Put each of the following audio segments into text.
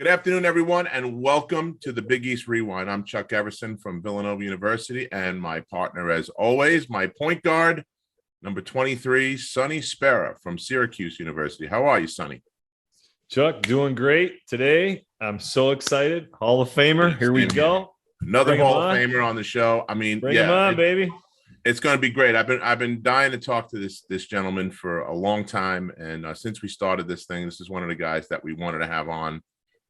Good afternoon, everyone, and welcome to the Big East Rewind. I'm Chuck Everson from Villanova University, and my partner, as always, my point guard, number 23, Sonny Spera from Syracuse University. How are you, Sonny? Chuck, doing great today. I'm so excited. Hall of Famer. Here we go. Another Hall of Famer on the show. I mean, Bring him on, baby. It's going to be great. I've been dying to talk to this gentleman for a long time, and since we started this thing, this is one of the guys that we wanted to have on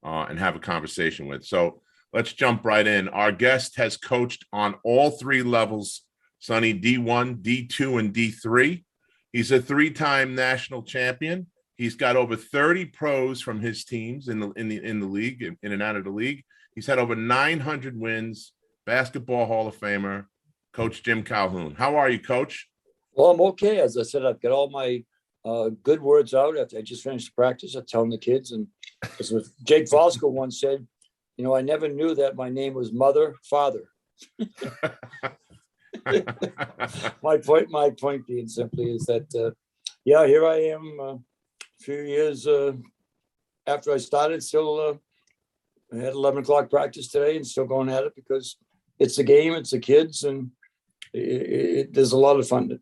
and have a conversation with. So let's jump right in. Our guest has coached on all three levels, Sonny, D1, D2, and D3. He's a three-time national champion. He's got over 30 pros from his teams in the league, in and out of the league. He's had over 900 wins. Basketball Hall of Famer, Coach Jim Calhoun. How are you, Coach? Well, I'm okay. As I said, I've got all my good words out after I just finished practice. I'm telling the kids, and as Jake Fosco once said, you know, I never knew that my name was Mother Father. my point being simply is that, here I am. A few years after I started, still I had 11 o'clock practice today, and still going at it because it's a game, it's the kids, and there's a lot of fun.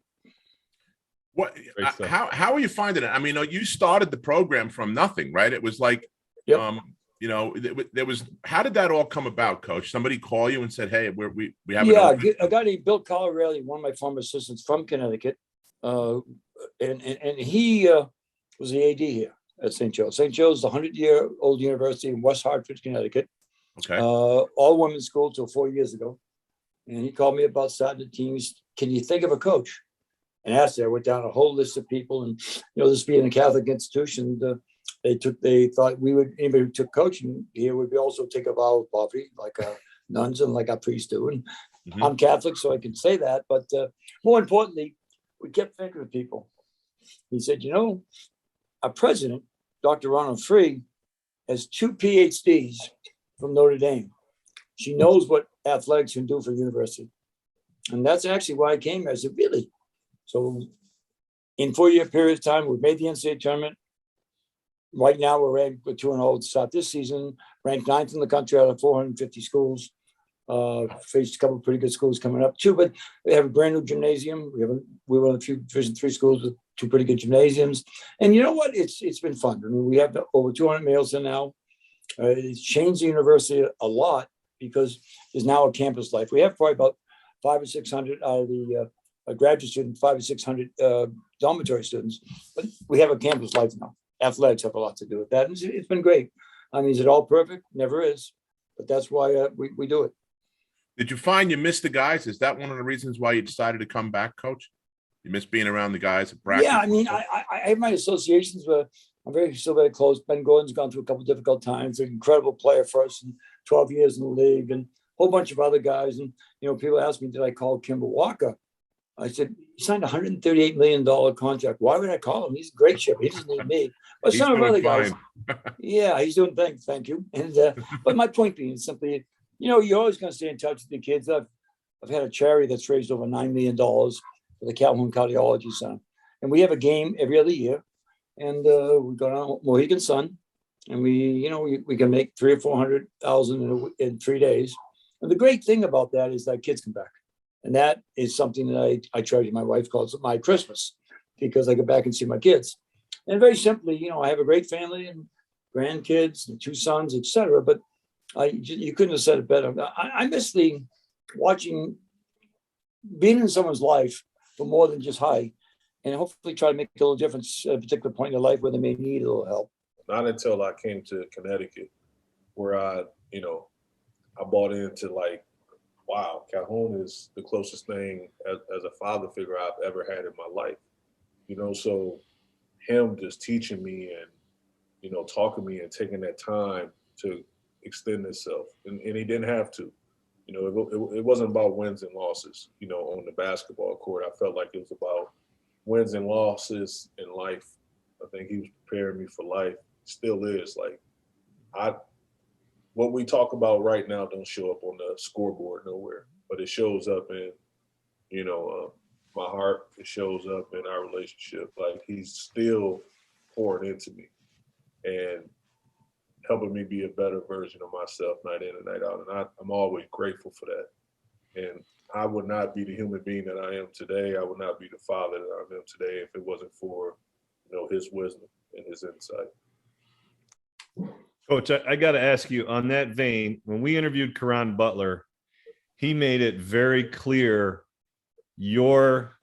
What? How are you finding it? I mean, you started the program from nothing, right? It was like, yep. There was. How did that all come about, Coach? Somebody call you and said, "Hey, we have." Yeah, a guy named Bill Colorelli, one of my former assistants from Connecticut, and he was the AD here at St. Joe's. St. Joe's is a 100-year-old university in West Hartford, Connecticut. Okay. All women's school till 4 years ago, and he called me about starting the teams. Can you think of a coach? And after I went down a whole list of people, and this being a Catholic institution, they thought anybody who took coaching here would also take a vow of poverty, like nuns and like our priests do. And I'm Catholic, so I can say that. But more importantly, we kept thinking of people. He said, our president, Dr. Ronald Free, has 2 PhDs from Notre Dame. She knows what athletics can do for the university. And that's actually why I came here. I said, really? So in 4-year period of time, we've made the NCAA tournament. Right now, we're ranked with 2-0 to start this season, ranked 9th in the country out of 450 schools. Faced a couple of pretty good schools coming up too, but we have a brand new gymnasium. We were in a few Division III schools with 2 pretty good gymnasiums. And you know what? It's been fun. I mean, we have over 200 males in now. It's changed the university a lot because there's now a campus life. We have probably about 500 or 600 out of the graduate students, 500 or 600 dormitory students, but we have a campus life now. Athletics have a lot to do with that. And it's been great. I mean, is it all perfect? Never is, but that's why we do it. Did you find you missed the guys? Is that one of the reasons why you decided to come back, Coach? You miss being around the guys at practice? Yeah, I mean, I have my associations where I'm still very close. Ben Gordon's gone through a couple of difficult times. An incredible player for us in 12 years in the league, and a whole bunch of other guys. And people ask me, did I call Kimber Walker? I said, he signed a $138 million contract. Why would I call him? He's a great ship. He doesn't need me. But some of other guys, yeah, he's doing things. Thank you. And but my point being is simply, you're always going to stay in touch with the kids. I've had a charity that's raised over $9 million for the Calhoun Cardiology Center, and we have a game every other year. And we go down Mohegan Sun, and we can make $300,000 or $400,000 in 3 days. And the great thing about that is that kids come back. And that is something that I treasure. My wife calls it my Christmas because I go back and see my kids. And very simply, I have a great family and grandkids and 2 sons, etc. But you couldn't have said it better. I miss watching, being in someone's life for more than just hi, and hopefully try to make a little difference at a particular point in their life where they may need a little help. Not until I came to Connecticut where I bought into wow, Calhoun is the closest thing as a father figure I've ever had in my life. So him just teaching me and, talking to me and taking that time to extend himself. And he didn't have to. It wasn't about wins and losses, on the basketball court. I felt like it was about wins and losses in life. I think he was preparing me for life. Still is. What we talk about right now don't show up on the scoreboard nowhere, but it shows up in, my heart. It shows up in our relationship. He's still pouring into me, and helping me be a better version of myself night in and night out. And I'm always grateful for that. And I would not be the human being that I am today. I would not be the father that I am today if it wasn't for, his wisdom and his insight. Coach, I got to ask you on that vein, when we interviewed Karan Butler, he made it very clear your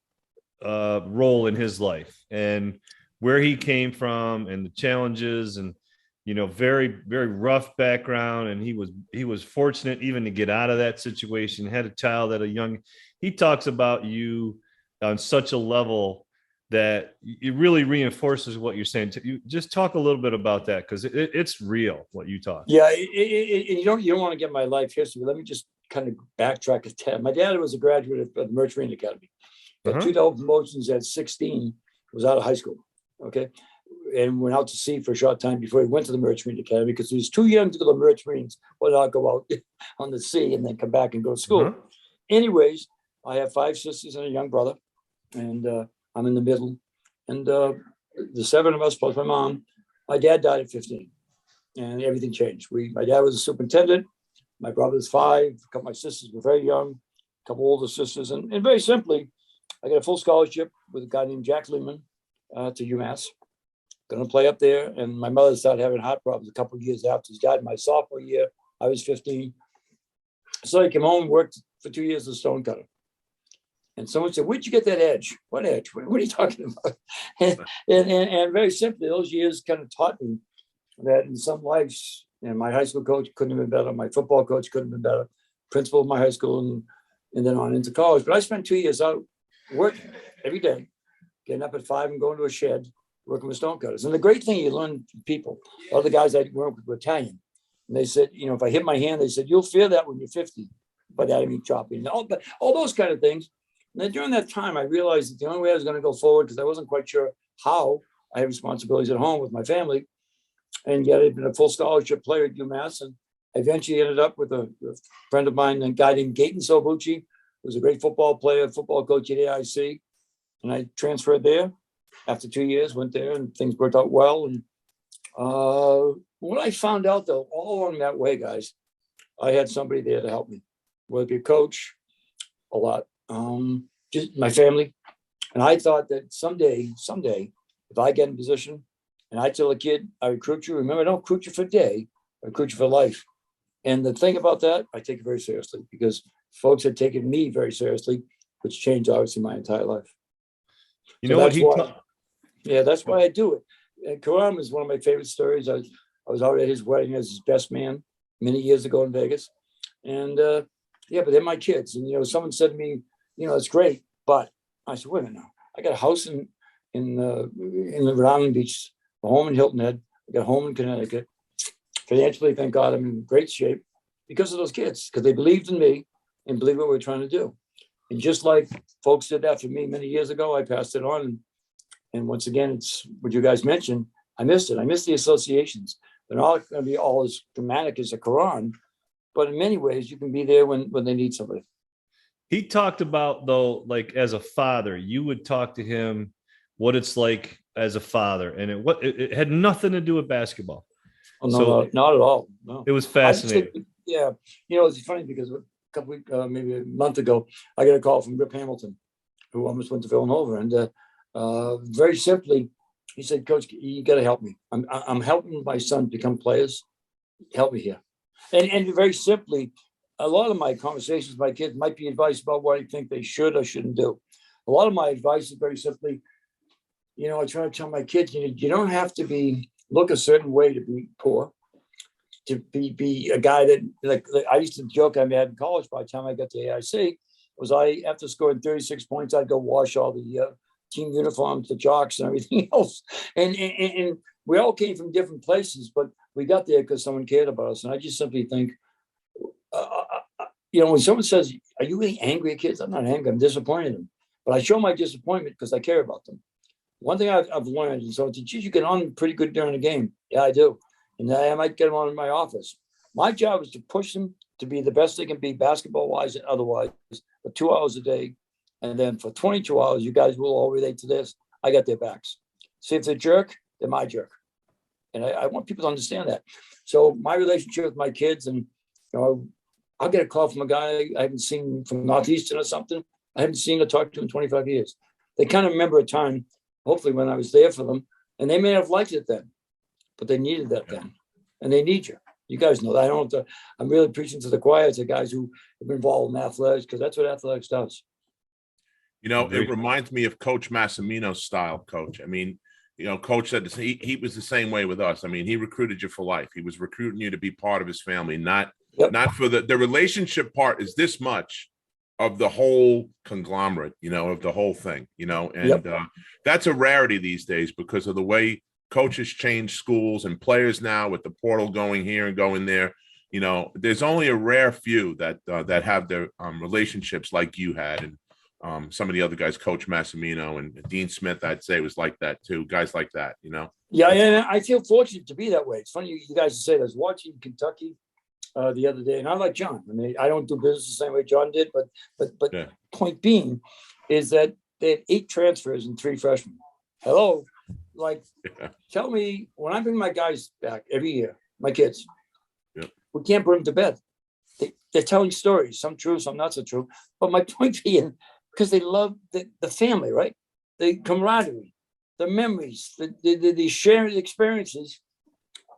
role in his life and where he came from and the challenges and, very, very rough background. And he was fortunate even to get out of that situation, had a child at a young, he talks about you on such a level that it really reinforces what you're saying. You just talk a little bit about that, because it's real what you talk. Yeah, you don't want to get my life history. Let me just kind of backtrack a tad. My dad was a graduate of the Merchant Marine Academy. Got 2 double promotions at 16. Was out of high school. Okay, and went out to sea for a short time before he went to the Merchant Marine Academy because he was too young to go to the Merchant Marines. Well, not go out on the sea and then come back and go to school. Anyways, I have 5 sisters and a young brother, and I'm in the middle. And the 7 of us plus my mom. My dad died at 15, and everything changed. My dad was a superintendent. My brother's 5. A couple of my sisters were very young. A couple older sisters, and very simply, I got a full scholarship with a guy named Jack Lehman to UMass. Going to play up there, and my mother started having heart problems a couple of years after he died. My sophomore year, I was 15. So I came home and worked for 2 years as a stonecutter. And someone said, "Where'd you get that edge? What edge? What are you talking about?" And very simply, those years kind of taught me that in some lives, my high school coach couldn't have been better. My football coach couldn't have been better. Principal of my high school, and then on into college. But I spent 2 years out working every day, getting up at 5 and going to a shed, working with stonecutters. And the great thing, you learn from people. All the guys I worked with were Italian. And they said, if I hit my hand, they said, "You'll feel that when you're 50. By that I mean chopping. All those kind of things. And then during that time, I realized that the only way I was going to go forward, because I wasn't quite sure how, I had responsibilities at home with my family. And yet I'd been a full scholarship player at UMass. And I eventually ended up with a friend of mine, a guy named Gaten Sobucci, who was a great football player, football coach at AIC. And I transferred there after 2 years, went there, and things worked out well. And what I found out, though, all along that way, guys, I had somebody there to help me, whether it be a coach, a lot. Just my family. And I thought that someday, if I get in position and I tell a kid, I recruit you, remember, I don't recruit you for a day, I recruit you for life. And the thing about that, I take it very seriously, because folks had taken me very seriously, which changed obviously my entire life. That's why I do it. And Karan was one of my favorite stories. I was out at his wedding as his best man many years ago in Vegas. And but they're my kids. And someone said to me, it's great, but I said, wait a minute now. I got a house in the Rhode Island Beach, a home in Hilton Head. I got a home in Connecticut. Financially, thank God, I'm in great shape because of those kids, because they believed in me and believed what we were trying to do. And just like folks did that for me many years ago, I passed it on. And once again, it's what you guys mentioned. I missed it. I missed the associations. They're not going to be all as dramatic as a Quran, but in many ways, you can be there when they need somebody. He talked about, though, like as a father, you would talk to him what it's like as a father, and it had nothing to do with basketball. Oh, no, not at all. No, it was fascinating. It's funny because a couple weeks, maybe a month ago, I got a call from Rip Hamilton, who almost went to Villanova, and very simply, he said, "Coach, you got to help me. I'm helping my son become players. Help me here." And very simply, a lot of my conversations with my kids might be advice about what I think they should or shouldn't do. A lot of my advice is very simply, I try to tell my kids, you don't have to look a certain way to be poor, to be a guy that, like I used to joke I had in college by the time I got to AIC, was after scoring 36 points, I'd go wash all the team uniforms, the jocks and everything else. And we all came from different places, but we got there because someone cared about us. And I just simply think, when someone says, "Are you really angry at kids?" I'm not angry. I'm disappointed in them. But I show my disappointment because I care about them. One thing I've learned is, you get on pretty good during the game. Yeah, I do. And I might get them on in my office. My job is to push them to be the best they can be basketball-wise and otherwise for 2 hours a day. And then for 22 hours, you guys will all relate to this. I got their backs. See, if they're a jerk, they're my jerk. And I want people to understand that. So my relationship with my kids, and I'll get a call from a guy I haven't seen from Northeastern or something. I haven't seen or talked to in 25 years. They kind of remember a time, hopefully when I was there for them, and they may have liked it then, but they needed that then, and they need you. You guys know that. I don't have to, I'm really preaching to the choir to guys who have been involved in athletics, because that's what athletics does. It reminds me of Coach Massimino's style, Coach. I mean, Coach said this, he was the same way with us. I mean, he recruited you for life. He was recruiting you to be part of his family, not for the relationship part is this much of the whole conglomerate, of the whole thing, and that's a rarity these days because of the way coaches change schools and players now with the portal going here and going there. There's only a rare few that have their relationships like you had, and some of the other guys, Coach Massimino and Dean Smith, I'd say was like that too. Guys like that, Yeah, and I feel fortunate to be that way. It's funny you guys say that. I was watching Kentucky the other day, and I'm like John. I mean, I don't do business the same way John did, but yeah. Point being is that they had 8 transfers and 3 freshmen. Hello, tell me when I bring my guys back every year, my kids, we can't put them to bed. They're telling stories, some true, some not so true. But my point being, because they love the family, right? The camaraderie, the memories, the sharing experiences.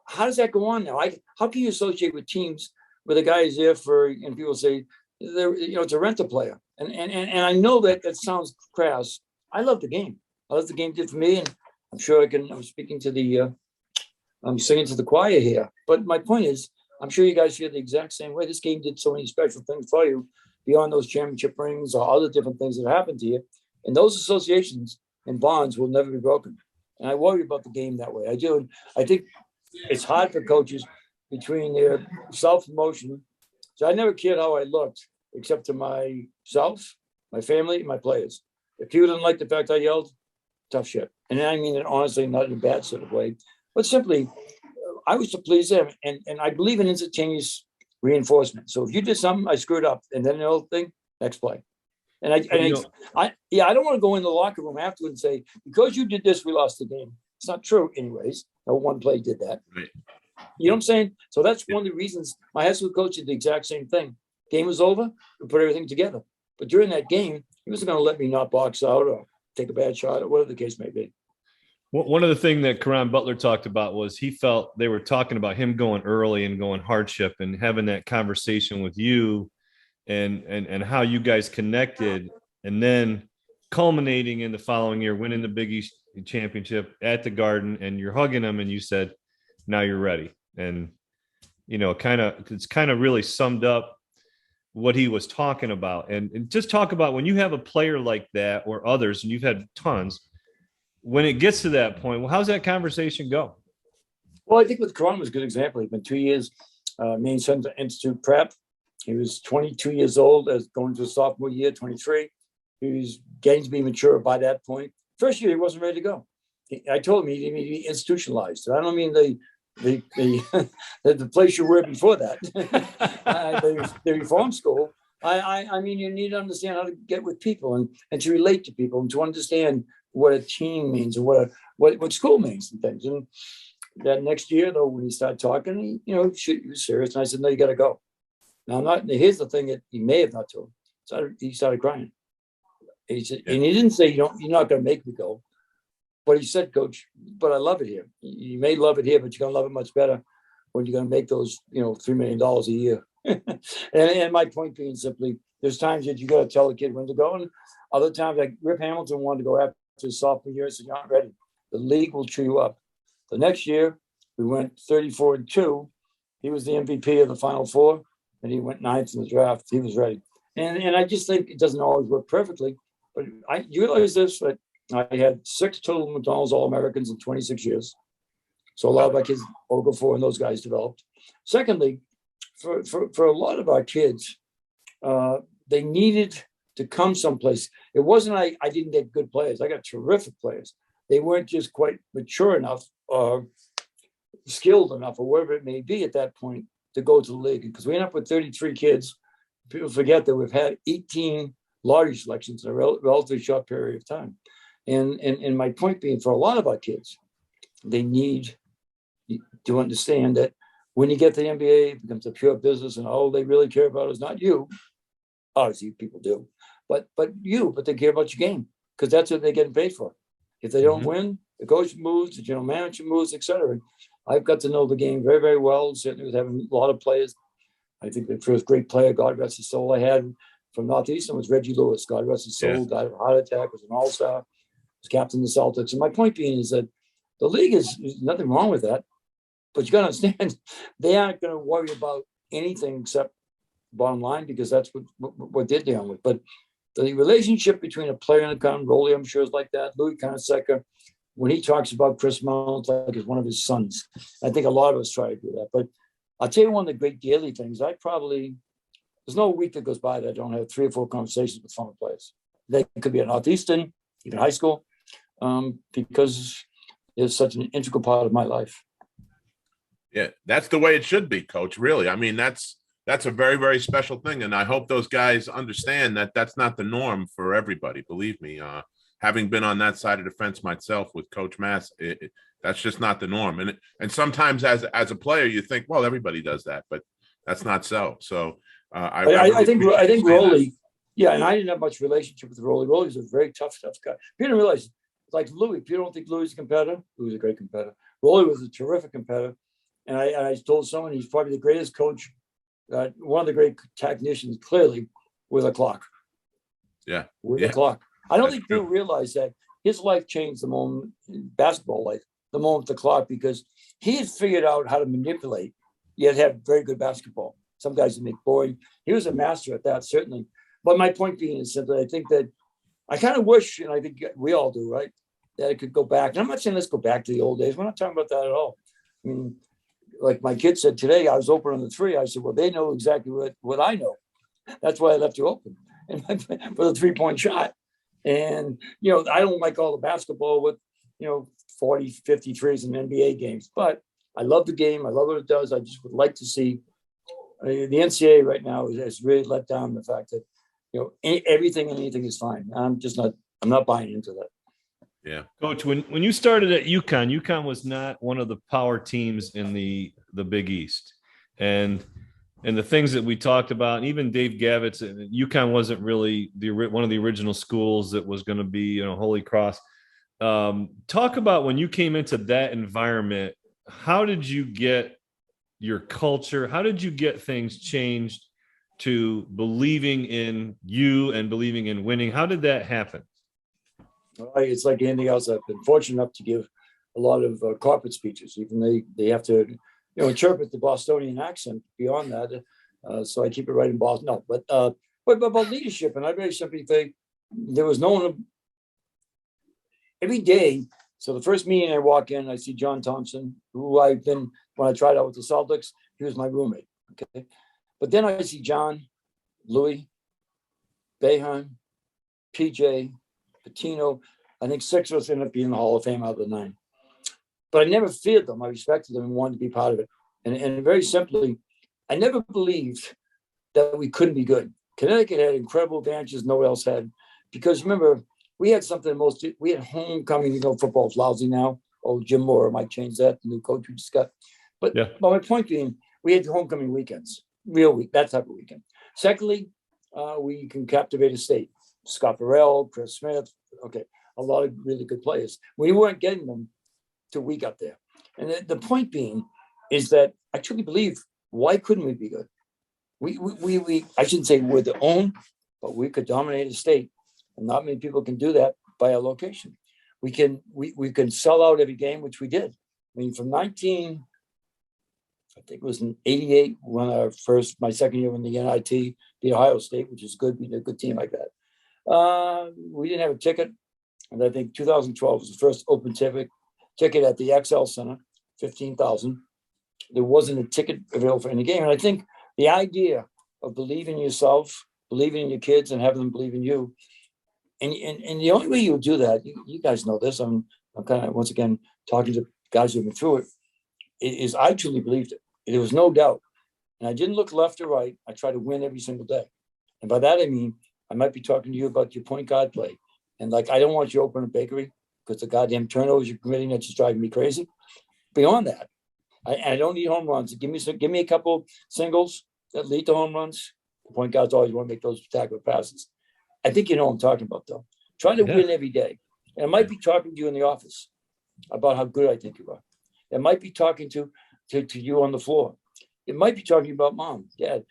How does that go on now? How can you associate with teams where the guy is there and people say, it's a rental player. And I know that sounds crass. I love the game. I love the game did for me. And I'm sure I'm speaking to I'm singing to the choir here. But my point is, I'm sure you guys feel the exact same way. This game did so many special things for you beyond those championship rings or other different things that happened to you. And those associations and bonds will never be broken. And I worry about the game that way. I do. And I think it's hard for coaches between their self-promotion. So I never cared how I looked, except to myself, my family, and my players. If people didn't like the fact I yelled, tough shit. And I mean it honestly, not in a bad sort of way, but simply I was to please them. And I believe in instantaneous reinforcement. So if you did something, I screwed up, and then the other thing, next play. And I don't want to go in the locker room afterward and say, because you did this, we lost the game. It's not true anyways. No one play did that. Right. You know what I'm saying? So that's one of the reasons my high school coach did the exact same thing. Game was over, we put everything together. But during that game, he wasn't going to let me not box out or take a bad shot or whatever the case may be. One of the things that Karan Butler talked about was he felt they were talking about him going early and going hardship and having that conversation with you and how you guys connected, and then culminating in the following year, winning the Big East championship at the Garden, and you're hugging him and you said, now you're ready. And, it's kind of really summed up what he was talking about. And just talk about when you have a player like that or others, and you've had tons, when it gets to that point, well, how's that conversation go? Well, I think with Karan was a good example. He'd been 2 years, Maine Central Institute prep. He was 22 years old as going to his sophomore year, 23. He was getting to be mature by that point. First year, he wasn't ready to go. I told him he didn't need to be institutionalized. I don't mean the place you were before that, the reform school. I mean, you need to understand how to get with people and to relate to people and to understand what a team means and what school means and things. And that next year, though, when he started talking, he was serious. And I said, no, you got to go. Now, I'm not. Here's the thing that he may have not told. He started crying. He said, and he didn't say, you're not going to make me go. But he said, Coach, but I love it here. You may love it here, but you're going to love it much better when you're going to make those, $3 million a year. and my point being simply, there's times that you got to tell the kid when to go. And other times, like Rip Hamilton wanted to go after his sophomore year, so you're not ready. The league will chew you up. The next year, we went 34-2. He was the MVP of the Final Four, and he went 9th in the draft. He was ready. And I just think it doesn't always work perfectly. But you realize this, but I had 6 total McDonald's All-Americans in 26 years. So a lot of our kids, Okafor and those guys developed. Secondly, for a lot of our kids, they needed to come someplace. It wasn't I didn't get good players. I got terrific players. They weren't just quite mature enough or skilled enough or whatever it may be at that point to go to the league. Because we end up with 33 kids. People forget that we've had 18 lottery selections in a relatively short period of time. And my point being, for a lot of our kids, they need to understand that when you get to the NBA, it becomes a pure business, and all they really care about is not you. Obviously, people do, but they care about your game because that's what they're getting paid for. If they don't win, the coach moves, the general manager moves, etc. I've got to know the game very, very well. Certainly, with having a lot of players. I think the first great player, God rest his soul, I had from Northeastern was Reggie Lewis. God rest his soul. Died of a heart attack. Was an all-star. Was captain of the Celtics. And my point being is that the league is nothing wrong with that. But you got to understand, they aren't going to worry about anything except bottom line because that's what they're dealing with. But the relationship between a player and a goalie, I'm sure, is like that. Louis Conaseca, when he talks about Chris Mullin, it's like it's one of his sons. I think a lot of us try to do that. But I'll tell you one of the great daily things. There's no week that goes by that I don't have 3 or 4 conversations with former players. They could be at Northeastern, even high school, because it's such an integral part of my life. Yeah, that's the way it should be, Coach. Really. I mean, that's a very, very special thing. And I hope those guys understand that that's not the norm for everybody. Believe me, having been on that side of the fence myself with Coach Mass, that's just not the norm. And sometimes as a player, you think, well, everybody does that, but that's not so. So I think Rolly, yeah, and I didn't have much relationship with Rolly. Rolly's a very tough guy. You don't realize, like Louis, if you don't think Louis is a competitor, Louis is a great competitor. Rolly was a terrific competitor. And I told someone he's probably the greatest coach, one of the great technicians, clearly, with a clock. Yeah. With a clock. I don't think people realize that his life changed the moment, basketball life, the moment the clock, because he had figured out how to manipulate, yet have very good basketball. Some guys would make boring. He was a master at that, certainly. But my point being is simply, I think that I kind of wish, and I think we all do, right, that it could go back. And I'm not saying let's go back to the old days. We're not talking about that at all. I mean, like my kid said today, I was open on the 3. I said, well, they know exactly what I know. That's why I left you open and for the 3-point shot. And, I don't like all the basketball with, 40, 50 threes in NBA games, but I love the game. I love what it does. I just would like to see the NCAA right now has really let down the fact that, everything and anything is fine. I'm not buying into that. Yeah. Coach, when you started at UConn was not one of the power teams in the Big East. And the things that we talked about, and even Dave Gavitz, UConn wasn't really one of the original schools that was going to be, Holy Cross. Talk about when you came into that environment, how did you get your culture? How did you get things changed to believing in you and believing in winning? How did that happen? It's like anything else. I've been fortunate enough to give a lot of corporate speeches. Even they have to, interpret the Bostonian accent beyond that. So I keep it right in Boston. No, but about leadership, and I very simply think there was no one every day. So the first meeting I walk in, I see John Thompson, who when I tried out with the Celtics, he was my roommate. Okay, but then I see John, Louis, Boeheim, PJ, Patino. I think 6 of us ended up being in the Hall of Fame out of the 9. But I never feared them. I respected them and wanted to be part of it. And very simply, I never believed that we couldn't be good. Connecticut had incredible advantages no one else had. Because remember, we had something we had homecoming, football's lousy now. Oh, Jim Moore might change that, the new coach we just got. But my point being, we had homecoming weekends, real week, that type of weekend. Secondly, we can captivate a state. Scott Burrell, Chris Smith, a lot of really good players. We weren't getting them till we got there. And the point being is that I truly believe, why couldn't we be good? We I shouldn't say we're the own, but we could dominate a state. And not many people can do that by our location. We can sell out every game, which we did. I mean, from I think it was in 88, when my second year in the NIT, the Ohio State, which is good. We did a good team like that. We didn't have a ticket. And I think 2012 was the first open ticket at the XL Center, 15,000. There wasn't a ticket available for any game. And I think the idea of believing in yourself, believing in your kids, and having them believe in you, and the only way you do that, you guys know this, I'm kind of, once again, talking to guys who've been through it, is I truly believed it. There was no doubt. And I didn't look left or right. I tried to win every single day. And by that, I mean, I might be talking to you about your point guard play. And I don't want you to open a bakery because the goddamn turnovers you're committing, that's just driving me crazy. Beyond that, I don't need home runs. Give me a couple singles that lead to home runs. The point guards always want to make those spectacular passes. I think you know what I'm talking about, though. Trying to win every day. And I might be talking to you in the office about how good I think you are. It might be talking to you on the floor. It might be talking about mom, dad.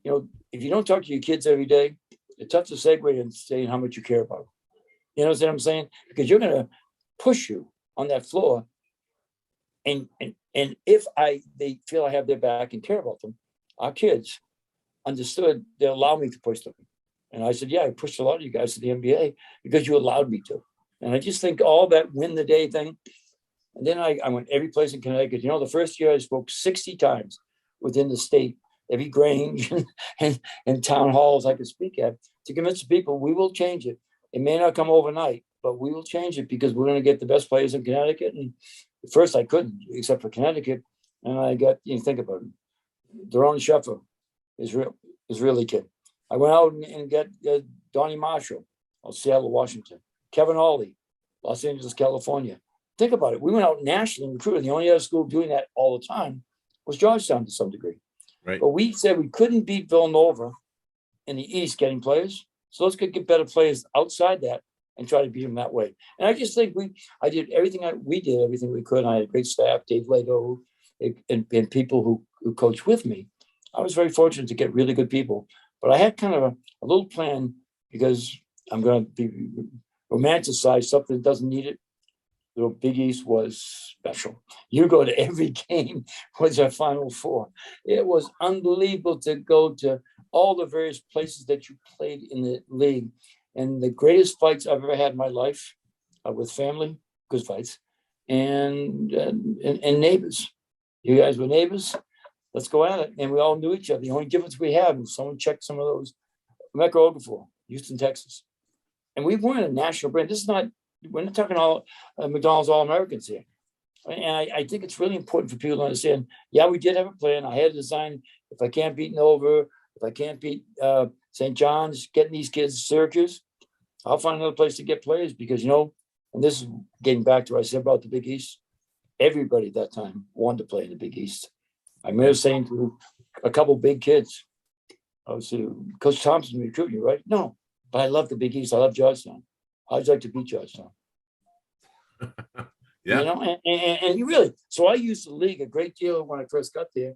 You know, if you don't talk to your kids every day, it's tough to segue and saying how much you care about them. You know what I'm saying? Because you're going to push you on that floor. And if they feel I have their back and care about them, our kids understood they'll allow me to push them. And I said, yeah, I pushed a lot of you guys to the NBA because you allowed me to. And I just think all that win the day thing. And then I went every place in Connecticut. You know, the first year I spoke 60 times within the state, every Grange and town halls I could speak at to convince the people we will change it. It may not come overnight, but we will change it because we're going to get the best players in Connecticut. And at first I couldn't, except for Connecticut. And I got, think about it. Daron Sheffer is really kid. I went out and got Donnie Marshall of Seattle, Washington. Kevin Ollie, Los Angeles, California. Think about it. We went out nationally and recruited. The only other school doing that all the time was Georgetown to some degree. Right. But we said we couldn't beat Villanova in the East getting players. So let's get better players outside that and try to beat them that way. And I just think I did everything we did everything we could. And I had a great staff, Dave Lego, and people who coached with me. I was very fortunate to get really good people. But I had kind of a little plan because I'm going to be romanticize something that doesn't need it. The Big East was special. You go to every game was our Final Four. It was unbelievable to go to all the various places that you played in the league. And the greatest fights I've ever had in my life with family, good fights, and neighbors. You guys were neighbors. Let's go at it. And we all knew each other. The only difference we had was someone checked some of those. Mecca Okafor, Houston, Texas. And we weren't a national brand. We're not talking all McDonald's All-Americans here. And I think it's really important for people to understand, yeah, we did have a plan. I had a design. If I can't beat Nova, if I can't beat St. John's, getting these kids to Syracuse, I'll find another place to get players because, and this is getting back to what I said about the Big East. Everybody at that time wanted to play in the Big East. I remember saying to a couple big kids, I was Coach Thompson recruiting you, right? No, but I love the Big East. I love Georgetown. I'd like to beat Georgetown. Yeah. And you really, so I used the league a great deal when I first got there.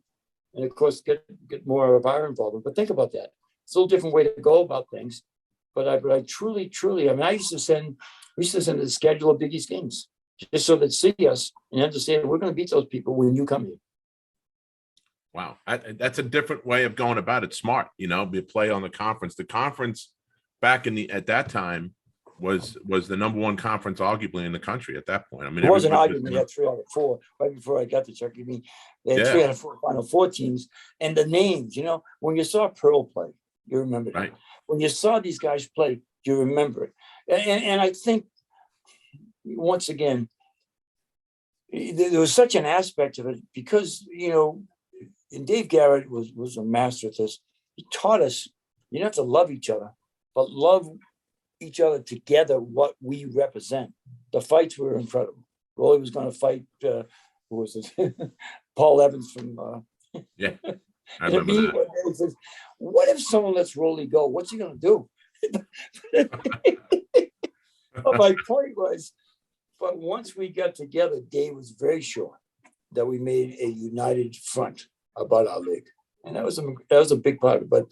And of course, get more of our involvement. But think about that. It's a little different way to go about things. But I truly, I used to send the schedule of Big East games just so they'd see us and understand we're going to beat those people when you come here. Wow. That's a different way of going about it. Smart, be a play on the conference. The conference back at that time was the number one conference arguably in the country at that point. I mean, it wasn't arguably. We had 3 out of 4 right before I got to Chucky. I mean, they had 3 out of 4 Final Four teams, and the names. When you saw Pearl play, you remember it. Right. When you saw these guys play, you remember it. And I think once again, there was such an aspect of it because and Dave Garrett was a master at this. He taught us you don't have to love each other, but love each other together, what we represent. The fights were incredible. Rolly was going to fight, who was it? Paul Evans from... yeah, I remember that. Says, what if someone lets Rolly go? What's he going to do? But my point was, but once we got together, Dave was very sure that we made a united front about our league. And that was a big part of it. But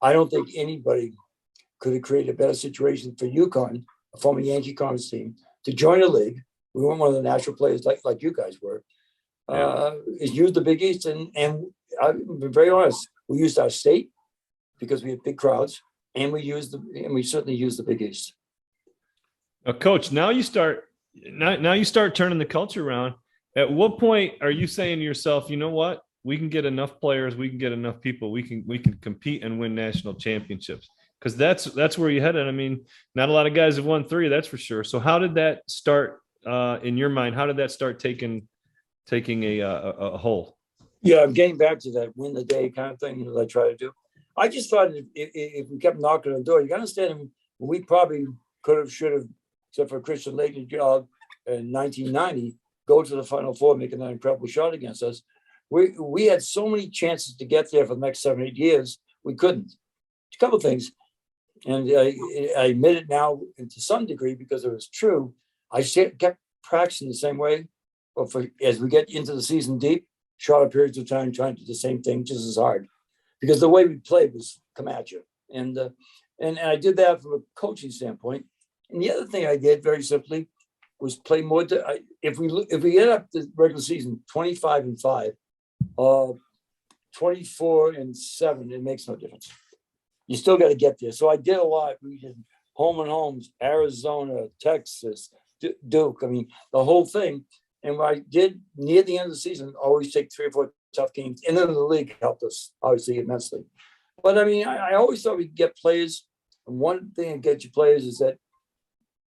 I don't think anybody could have created a better situation for UConn, a former Yankee Conference team, to join a league. We weren't one of the national players like you guys were. Is use the Big East. And I've been very honest. We used our state because we had big crowds, and we certainly used the Big East. Coach, now you start turning the culture around. At what point are you saying to yourself, you know what? We can get enough players, we can get enough people, we can compete and win national championships? Because that's where you headed. I mean, not a lot of guys have won 3, that's for sure. So how did that start in your mind? How did that start taking a hold? Yeah, I'm getting back to that win the day kind of thing that I try to do. I just thought if we kept knocking on the door, you got to understand, we probably should have, except for Christian Lake's job in 1990, go to the Final Four, making that incredible shot against us. we had so many chances to get there for the next 7, 8 years. We couldn't. A couple of things. And I admit it now to some degree because it was true. I kept practicing the same way. But as we get into the season deep, shorter periods of time, trying to do the same thing just as hard. Because the way we played was come at you. And I did that from a coaching standpoint. And the other thing I did very simply was play more. If we end up the regular season 25-5, 24-7, it makes no difference. You still got to get there. So I did a lot. We did home and homes, Arizona, Texas, Duke. I mean, the whole thing. And what I did near the end of the season, always take 3 or 4 tough games. And then the league helped us, obviously, immensely. But I mean, I always thought we could get players. And one thing that gets you players is that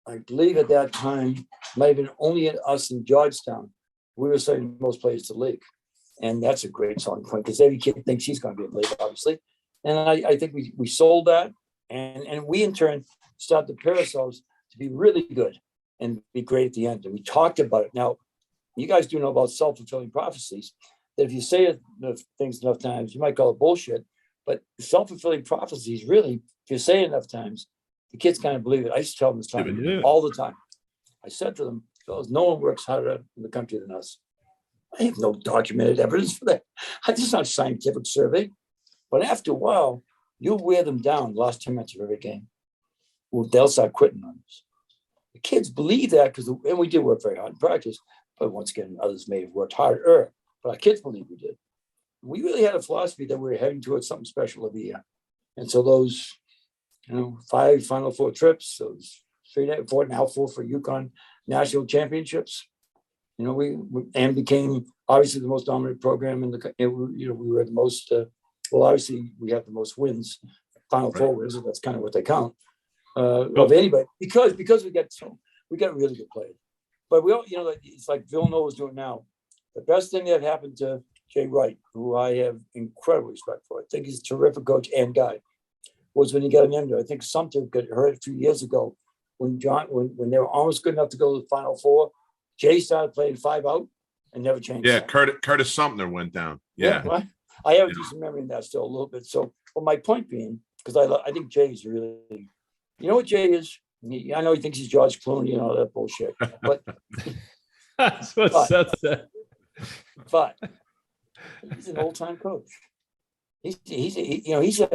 I believe at that time, might have been only us in Georgetown, we were sending most players to the league. And that's a great selling point because every kid thinks he's going to be in the league, obviously. And I think we sold that. And we, in turn, started to prepare ourselves to be really good and be great at the end. And we talked about it. Now, you guys do know about self-fulfilling prophecies, that if you say things enough times, you might call it bullshit. But self-fulfilling prophecies, really, if you say it enough times, the kids kind of believe it. I used to tell them this time all the time. I said to them, fellas, no one works harder in the country than us. I have no documented evidence for that. This is not a scientific survey. But after a while, you'll wear them down the last 10 minutes of every game. Well, they'll start quitting on us. The kids believe that and we did work very hard in practice. But once again, others may have worked harder. But our kids believe we did. We really had a philosophy that we were heading towards something special every year. And so those, 5 Final Four trips, those 3, 4, now 4 for UConn national championships, we became obviously the most dominant program in the, we were the most, obviously we have the most wins, Final Four wins, and that's kind of what they count of anybody, because we got really good players. But we all, it's like Villanova is doing now. The best thing that happened to Jay Wright, who I have incredible respect for, I think he's a terrific coach and guy, was when he got an injury. I think Sumter got hurt a few years ago when they were almost good enough to go to the Final Four. Jay started playing 5 out and never changed. Yeah, Curtis Sumter went down. Yeah. Right? I have a decent memory in that still a little bit. So, well, my point being, because I think Jay is really, what Jay is? I know he thinks he's George Clooney and all that bullshit, but that's what Seth said. But he's an old-time coach. He's a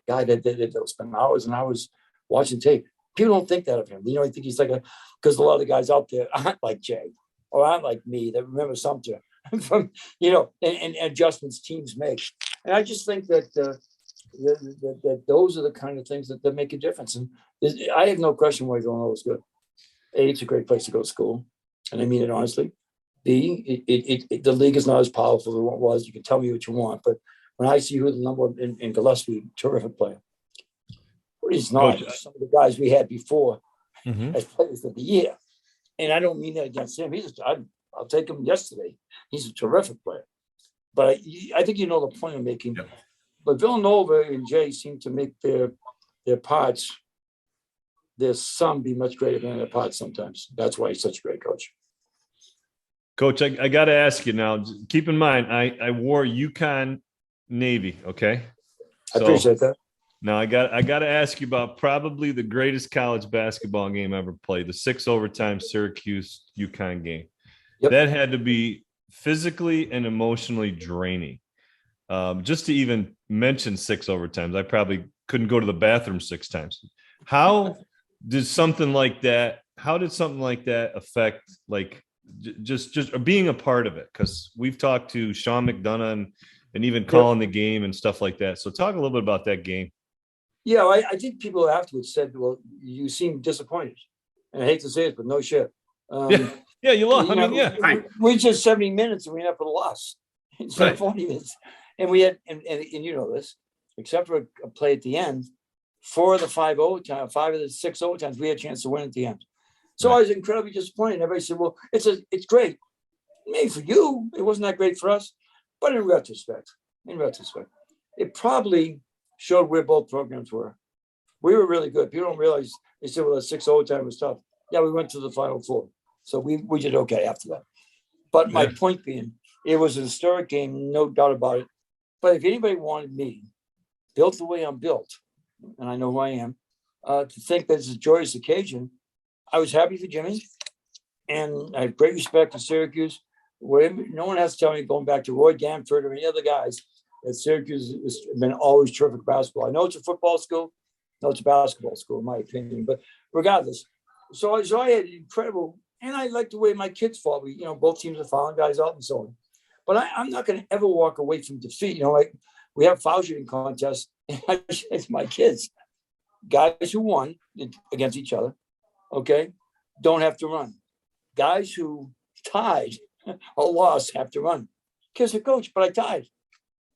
guy that will spend hours and hours watching tape. People don't think that of him. I think he's because a lot of the guys out there aren't like Jay or aren't like me that remember Sumter from, and adjustments teams make. And I just think that that those are the kind of things that make a difference. And I have no question why Villanova is good. A, it's a great place to go to school. And I mean it honestly. B, the league is not as powerful as it was. You can tell me what you want, but when I see who the number in Gillespie, terrific player. But he's not. Coach, some of the guys we had before Mm-hmm. as players of the year. And I don't mean that against him. I'll take him yesterday. He's a terrific player. But I think the point I'm making. Yep. But Villanova and Jay seem to make their parts, their sum be much greater than their parts sometimes. That's why he's such a great coach. Coach, I got to ask you now. Keep in mind, I wore UConn Navy. Okay, I appreciate that. Now I got to ask you about probably the greatest college basketball game ever played, the 6 overtime Syracuse UConn game. Yep. That had to be physically and emotionally draining. Just to even mention 6 overtimes, I probably couldn't go to the bathroom 6 times. How did something like that affect just being a part of it? Because we've talked to Sean McDonough and even calling the game and stuff like that. So talk a little bit about that game. Yeah, I think people afterwards said, well, you seem disappointed. And I hate to say it, but no shit. Yeah, you lost. We just 70 minutes and we ended up with a loss. Instead of 40 minutes. And we had, and you know this, except for a play at the end, 4 of the 5 overtime, 5 of the 6 overtimes, we had a chance to win at the end. So I was incredibly disappointed. Everybody said, well, it's great. Maybe for you, it wasn't that great for us. But in retrospect, it probably showed where both programs were. We were really good. People don't realize, they said, well, the 6 overtime was tough. Yeah, we went to the Final Four. So we did okay after that. But my Yeah. point being, it was a historic game, no doubt about it. But if anybody wanted me, built the way I'm built, and I know who I am, to think that it's a joyous occasion, I was happy for Jimmy. And I have great respect for Syracuse. Where no one has to tell me, going back to Roy Danford or any other guys, that Syracuse has been always terrific basketball. I know it's a football school. No, it's a basketball school, in my opinion. But regardless, so I had incredible, and I like the way my kids fought. We, both teams are fouling guys out and so on. But I'm not going to ever walk away from defeat. Like we have foul shooting contests. It's my kids, guys who won against each other. Okay, don't have to run. Guys who tied or lost have to run. Kiss a coach, but I tied.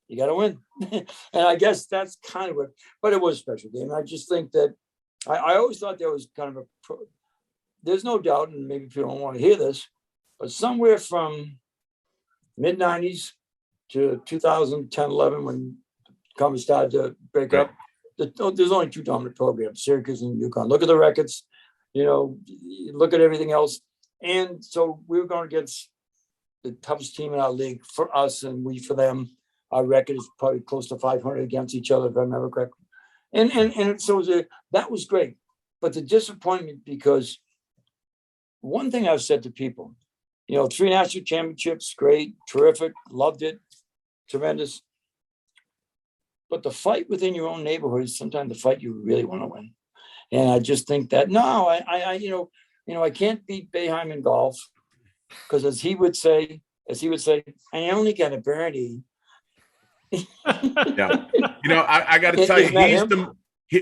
You got to win. And I guess that's kind of but it was a special game. I just think that I always thought there was kind of there's no doubt, and maybe people don't want to hear this, but somewhere from mid-90s to 2010, 11, when conference started to break up, there's only two dominant programs, Syracuse and UConn. Look at the records, look at everything else. And so we were going against the toughest team in our league for us and we for them. Our record is probably close to 500 against each other, if I remember correctly. And so that was great. But the disappointment, because one thing I've said to people, 3 national championships, great, terrific, loved it, tremendous. But the fight within your own neighborhood is sometimes the fight you really want to win. And I just think that, I can't beat Boeheim in golf because as he would say, I only got a birdie. Yeah. I got to tell you,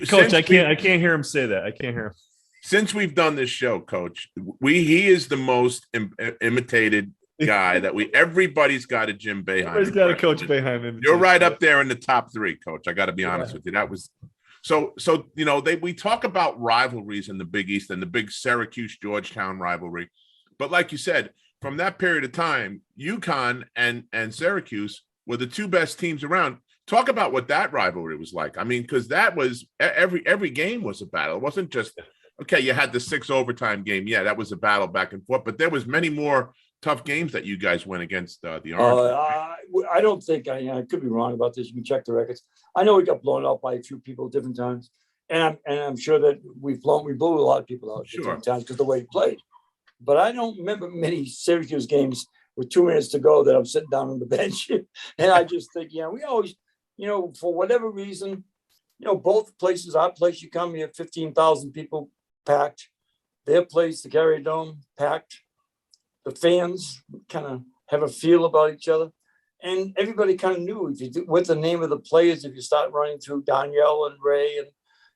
Coach, I can't hear him say that. I can't hear him. Since we've done this show, Coach, he is the most imitated guy that everybody's got a Jim Boeheim. Everybody's got a Coach Boeheim. You're right up there in the top 3, Coach. I got to be honest with you. That was so. We talk about rivalries in the Big East and the big Syracuse Georgetown rivalry, but like you said, from that period of time, UConn and Syracuse were the 2 best teams around. Talk about what that rivalry was like. I mean, because that was every game was a battle. It wasn't just okay. You had the 6 overtime game. Yeah, that was a battle back and forth. But there was many more tough games that you guys went against the Orange. I don't think I could be wrong about this. You can check the records. I know we got blown out by a few people at different times, and I'm sure that we blew a lot of people out at different times because the way he played. But I don't remember many Syracuse games with 2 minutes to go that I'm sitting down on the bench, and I just think, we always, for whatever reason, both places, our place, you come, you have 15,000 people packed. Their place, the Carrier Dome, packed. The fans kind of have a feel about each other. And everybody kind of knew what the name of the players, if you start running through Danielle and Ray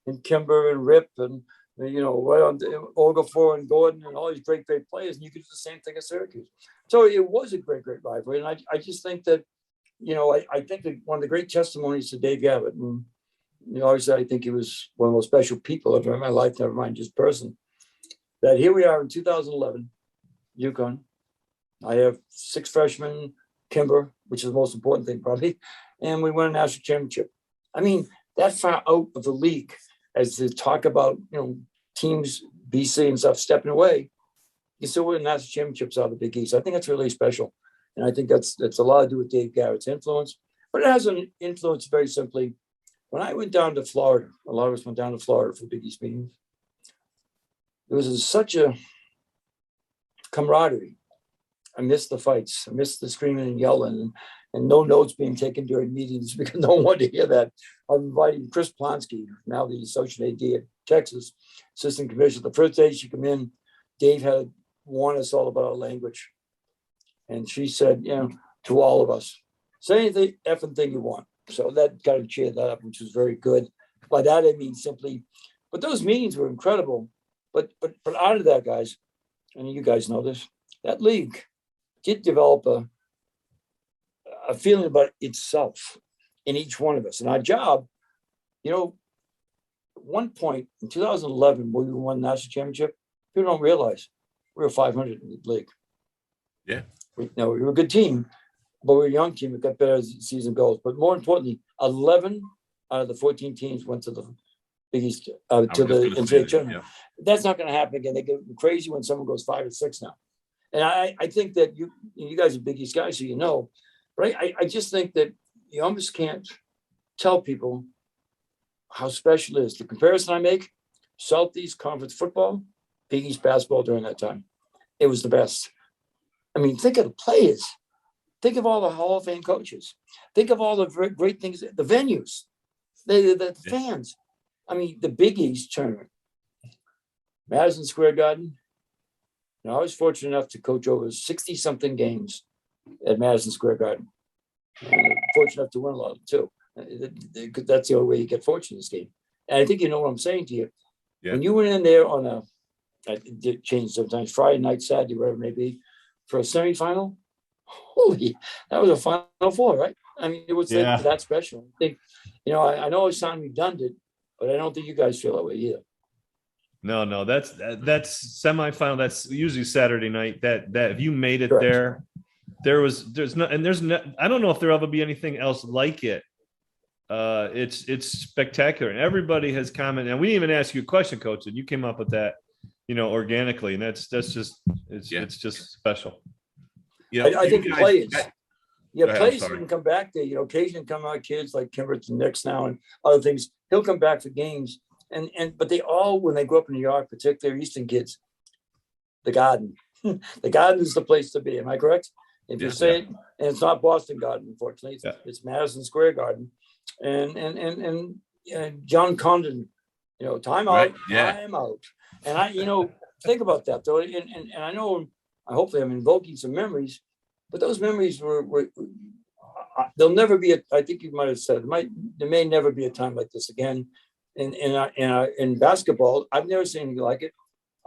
and Kimber and Rip and, right on Okafor and Gordon and all these great, great players. And you could do the same thing at Syracuse. So it was a great, great rivalry. And I just think that, I think that one of the great testimonies to Dave Gavitt, and, obviously I think he was one of the most special people ever in my life, never mind just person, that here we are in 2011, UConn. I have 6 freshmen, Kimber, which is the most important thing probably, and we won a national championship. I mean, that far out of the league as to talk about, teams, BC and stuff stepping away, you still win national championships out of the Big East. I think that's really special. And I think that's a lot to do with Dave Garrett's influence, but it has an influence very simply. When I went down to Florida, a lot of us went down to Florida for Big East meetings. There was such a camaraderie. I missed the fights. I missed the screaming and yelling and no notes being taken during meetings because no one wanted to hear that. I'm inviting Chris Plonsky, now the associate AD at Texas, assistant commissioner. The first day she came in, Dave had warned us all about our language. And she said, to all of us, say anything effing thing you want. So that kind of cheered that up, which was very good. By that, I mean simply, but those meetings were incredible. But out of that, guys, and you guys know this, that league did develop a feeling about itself in each one of us. And our job, at one point in 2011, when we won the national championship, people don't realize we were 500 in the league. Yeah. We were a good team, but we were a young team. It got better as the season goes. But more importantly, 11 out of the 14 teams went to the Big East, to the NCAA tournament. Yeah. That's not going to happen again. They get crazy when someone goes 5 or 6 now. And I think that you guys are Big East guys, so you know, but I just think that you almost can't tell people how special it is. The comparison I make, Southeast Conference football, Big East basketball during that time, it was the best. I mean, think of the players. Think of all the Hall of Fame coaches. Think of all the great things, the venues, the fans. I mean, the Big East tournament, Madison Square Garden. You know, I was fortunate enough to coach over 60-something games at Madison Square Garden. And fortunate enough to win a lot of them, too. That's the only way you get fortunate in this game. And I think you know what I'm saying to you. Yeah. When you went in there on it did change sometimes, Friday night, Saturday, whatever it may be, for a semifinal, holy, that was a Final Four, right? I mean, it was Yeah. that special. I think, you know, I know it sounds redundant, but I don't think you guys feel that way either. No, that's semifinal. That's usually Saturday night. That if you made it Correct. there's no, I don't know if there'll ever be anything else like it. It's spectacular, and everybody has commented. And we didn't even ask you a question, Coach, and you came up with that, you know, organically, and that's just it's just special. Yeah, I think players. Yeah, Go ahead, players I'm sorry. can come back there. You know, occasionally come out kids like Kimberton Nix now and other things. He'll come back for games. But they all, when they grew up in New York, particularly Eastern kids, the Garden. The Garden is the place to be. Am I correct? If you say it, and it's not Boston Garden, unfortunately, it's Madison Square Garden. And John Condon, you know, time out, time out. And I, you know, think about that though. And I know, hopefully I'm invoking some memories, but those memories were there'll never be I think you might have said, there may never be a time like this again. In basketball, I've never seen anything like it.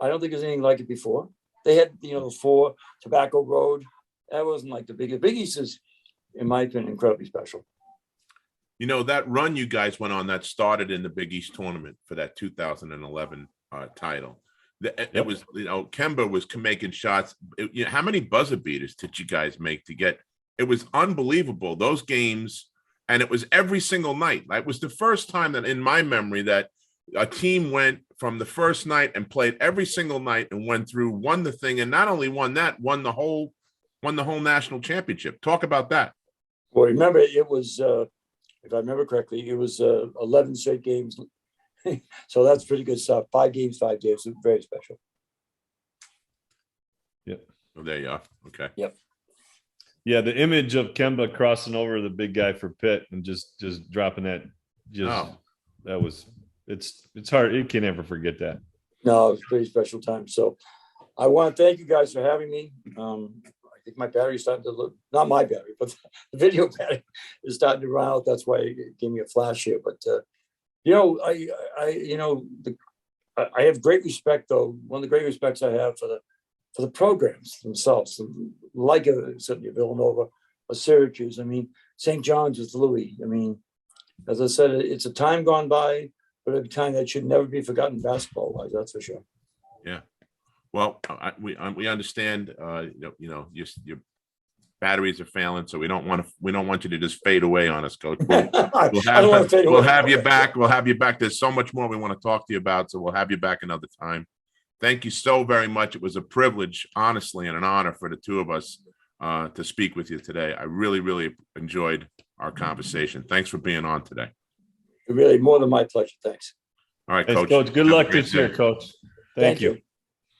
I don't think there's anything like it before. They had, you know, 4 Tobacco Road. That wasn't like the Big East is, in my opinion, incredibly special. You know, that run you guys went on that started in the Big East tournament for that 2011 title. It was, you know, Kemba was making shots. You know, how many buzzer beaters did you guys make to get? It was unbelievable, those games. And it was every single night. It was the first time that in my memory that a team went from the first night and played every single night and went through, won the thing, and not only won that, won the whole national championship. Talk about that. Well, remember, it was, if I remember correctly, it was 11 straight games. So that's pretty good stuff. 5 games, 5 days. It was very special. Yep. Oh, there you are. Okay. Yep. Yeah, the image of Kemba crossing over the big guy for Pitt and just dropping that, that was, it's hard. You can't ever forget that. No, it was a pretty special time. So I want to thank you guys for having me. I think my battery's starting to look, not my battery, but the video battery is starting to run out. That's why it gave me a flash here. But, you know, I have great respect, though. One of the great respects I have for the programs themselves, like certainly Villanova or Syracuse. I mean, St. John's with Louis. I mean, as I said, it's a time gone by, but a time that should never be forgotten basketball-wise. That's for sure. Yeah. Well, we understand. You know, your batteries are failing, so we don't want you to just fade away on us, Coach. We'll have you back. We'll have you back. There's so much more we want to talk to you about, so we'll have you back another time. Thank you so very much. It was a privilege, honestly, and an honor for the two of us to speak with you today. I really, really enjoyed our conversation. Thanks for being on today. Really, more than my pleasure. Thanks. All right, Thanks, Coach. Good luck this year, Coach. Thank you.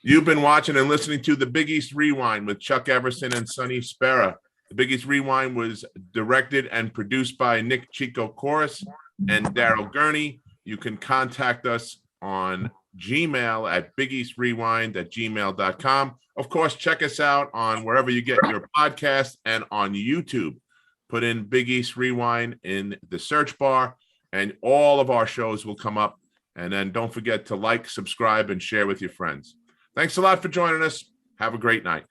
You've been watching and listening to the Big East Rewind with Chuck Everson and Sonny Spera. The Big East Rewind was directed and produced by Nick Chico Chorus and Daryl Gurney. You can contact us on Gmail at bigeastrewind@gmail.com. Of course, check us out on wherever you get your podcast and on YouTube. Put in Big East Rewind in the search bar and all of our shows will come up. And then don't forget to like, subscribe, and share with your friends. Thanks a lot for joining us. Have a great night.